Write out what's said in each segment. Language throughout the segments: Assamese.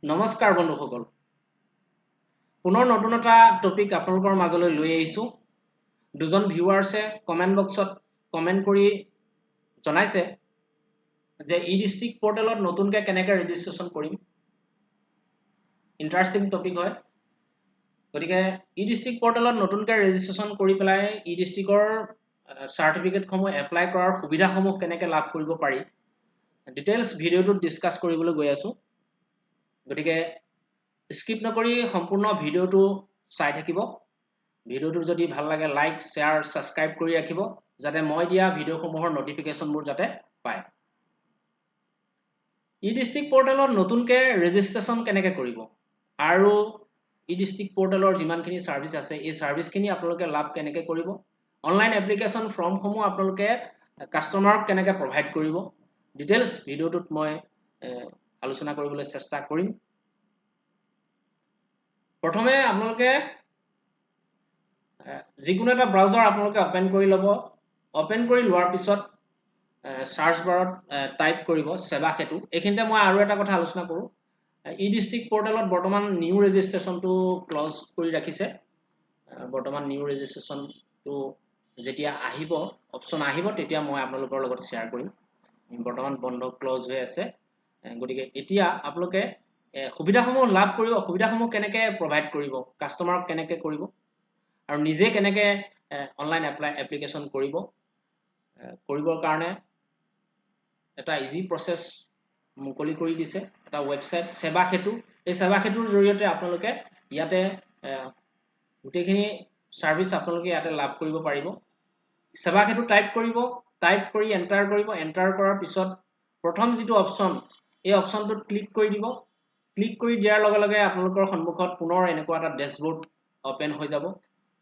নমস্কাৰ বন্ধুসকল পুনৰ নতুন এটা টপিক আপোনালোকৰ মাজলৈ লৈ আহিছো দুজন ভিউৱাৰ্ছে কমেন্ট বক্সত কমেন্ট কৰি জনাইছে যে ই-ডিষ্ট্ৰিক্ট পোৰ্টেলত নতুনকৈ কেনেকৈ ৰেজিষ্ট্ৰেচন কৰিম ইন্টাৰেষ্টিং টপিক হয় গতিকে ই-ডিষ্ট্ৰিক্ট পোৰ্টেলত নতুনকৈ ৰেজিষ্ট্ৰেচন কৰি পেলাই ই-ডিষ্ট্ৰিক্টৰ সাৰ্টিফিকেটসমূহ এপ্লাই কৰাৰ সুবিধাসমূহ কেনেকৈ লাভ কৰিব পাৰি ডিটেইলছ ভিডিঅ'টোত ডিসকাস কৰিবলৈ গৈ আছো গতিকে স্কিপ নকৰি সম্পূৰ্ণ ভিডিঅ'টো চাই থাকিব ভিডিঅ'টো যদি ভাল লাগে লাইক শেয়াৰ সাবস্ক্ৰাইব কৰি ৰাখিব যাতে মই দিয়া ভিডিঅ'সমূহৰ নটিফিকেশনবোৰ যাতে পায় ই-ডিষ্ট্ৰিক্ট পোৰ্টেলত নতুনকৈ ৰেজিষ্ট্ৰেচন কেনেকৈ কৰিব আৰু ই-ডিষ্ট্ৰিক্ট পোৰ্টেলৰ যিমানখিনি সাৰ্ভিস আছে এই সাৰ্ভিসখিনি আপোনালোকে লাভ কেনেকৈ কৰিব অনলাইন এপ্লিকেশন ফৰ্মসমূহ আপোনালোকে কাস্টমাৰক কেনেকৈ প্ৰভাইড কৰিব ডিটেইলছ ভিডিঅ'টোত মই আলোচনা কৰিবলৈ চেষ্টা কৰিম প্ৰথমে আপোনালোকে যিকোনো এটা ব্ৰাউজাৰ আপোনালোকে ওপেন কৰি ল'ব ওপেন কৰি লোৱাৰ পিছত সাৰ্চ বাৰত টাইপ কৰিব সেৱা সেতু এইখিনিতে মই আৰু এটা কথা আলোচনা কৰো ই-ডিষ্ট্ৰিক্ট পোৰ্টেলত বৰ্তমান নিউ ৰেজিষ্ট্ৰেচনটো ক্লোজ কৰি ৰাখিছে বৰ্তমান নিউ ৰেজিষ্ট্ৰেচনটো যেতিয়া আহিব অপচন আহিব তেতিয়া মই আপোনালোকৰ লগত শেয়াৰ কৰিম বৰ্তমান বন্ধ ক্লোজ হৈ আছে গতিকে এতিয়া আপোনালোকে সুবিধাসমূহ লাভ কৰিব সুবিধাসমূহ কেনেকৈ প্ৰভাইড কৰিব কাস্টমাৰক কেনেকৈ কৰিব আৰু নিজে কেনেকৈ অনলাইন এপ্লিকেশন কৰিবৰ কাৰণে এটা ইজি প্ৰসেস মুকলি কৰি দিছে এটা ওয়েবসাইট সেৱা সেতু এই সেৱা সেতুৰ জৰিয়তে আপোনালোকে ইয়াতে গোটেইখিনি সাৰ্ভিস আপোনালোকে ইয়াতে লাভ কৰিব পাৰিব সেৱা সেতু টাইপ কৰি এন্টাৰ কৰিব এন্টাৰ কৰাৰ পিছত প্ৰথম যেটো অপচন এই অপচনটোত ক্লিক কৰি দিব ক্লিক কৰি দিয়াৰ লগে লগে আপোনালোকৰ সন্মুখত পুনৰ এনেকুৱা এটা ড্যাশবোৰ্ড ওপেন হৈ যাব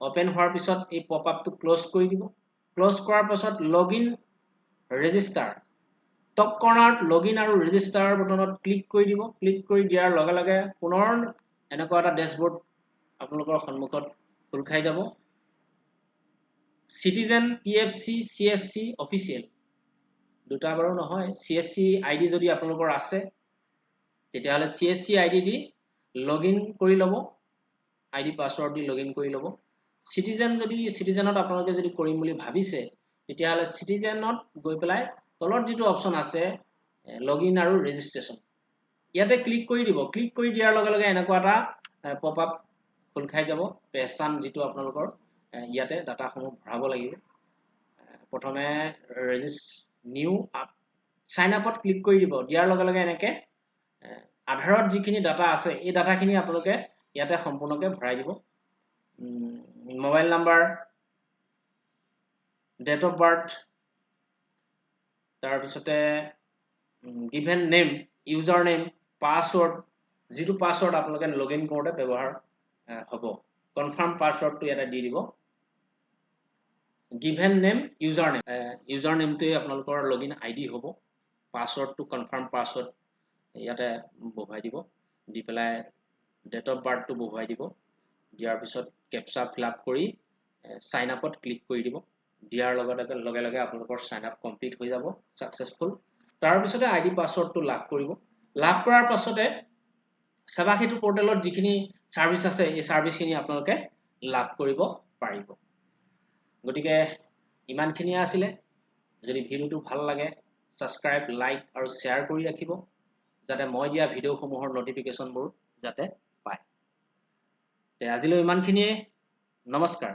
ওপেন হোৱাৰ পিছত এই পপ আপটো ক্লোজ কৰি দিব ক্লোজ কৰাৰ পিছত লগইন ৰেজিষ্টাৰ টপ কৰ্নাৰত লগইন আৰু ৰেজিষ্টাৰ বটনত ক্লিক কৰি দিব ক্লিক কৰি দিয়াৰ লগে লগে পুনৰ এনেকুৱা এটা ড্যাশবোৰ্ড আপোনালোকৰ সন্মুখত খোল খাই যাব সিটিজেন পিএফসি সিএসসি অফিচিয়েল দুটা বাৰু নহয় সিএসসি আইডি যদি আপোনালোকৰ আছে তেতিয়াহলে সিএসসি আইডি দি লগইন কৰি লব আইডি পাসওয়াৰ্ড দি লগইন কৰি লব সিটিজেন যদি সিটিজেনত আপোনালোকে যদি কৰিম বুলি ভাবিছে তেতিয়াহলে সিটিজেনত গৈ পেলাই তলত যেটো অপচন আছে লগইন আৰু ৰেজিষ্ট্ৰেচন ইয়াতে ক্লিক কৰি দিব ক্লিক কৰি দিয়াৰ লগে লগে এনেকুৱা এটা পপ আপ খোল খাই যাব পেছান যেটো আপোনালোকৰ ইয়াতে ডাটাসমূহ ভৰাব লাগিব প্ৰথমে নিউ সাইন আপত ক্লিক কৰি দিব দিয়াৰ লগে লগে এনেকে আধাৰত যিখিনি ডাটা আছে এই ডাটাখিনি আপোনালোকে ইয়াতে সম্পূৰ্ণকৈ ভৰাই দিব mobile number date of birth তাৰ পিছতে given name user name password যেটো পাসওয়াৰ্ড আপোনালোকে লগইন কৰোতে ব্যৱহাৰ হ'ব কনফাৰ্ম পাসওয়াৰ্ডটো ইয়াতে দি দিব গিভেন নেম ইউজাৰ নেমটোৱে আপোনালোকৰ লগইন আইডি হ'ব পাসওয়াৰ্ডটো কনফাৰ্ম পাসওয়াৰ্ড ইয়াতে বহুৱাই দিব দি পেলাই ডেট অফ বাৰ্থটো বহুৱাই দিব দিয়াৰ পিছত কেপচা ফিলআপ কৰি সাইন আপত ক্লিক কৰি দিব দিয়াৰ লগে লগে আপোনালোকৰ সাইন আপ কমপ্লিট হৈ যাব সাকসেসফুল তাৰ পিছতে আইডি পাসওয়াৰ্ডটো লাভ কৰিব লাভ কৰাৰ পাছতে সেৱা সেতু পোৰ্টেলত যিখিনি সাৰ্ভিস আছে এই সাৰ্ভিসখিনি আপোনালোকে লাভ কৰিব পাৰিব গতিকে ইমানখিনি আছিল যদি ভিডিওটো ভাল লাগে সাবস্ক্ৰাইব লাইক আৰু শেয়াৰ কৰি ৰাখিব যাতে মই দিয়া ভিডিওসমূহৰ নটিফিকেশনবোৰ যাতে পায় তে আজিলৈ ইমানখিনিয়ে নমস্কাৰ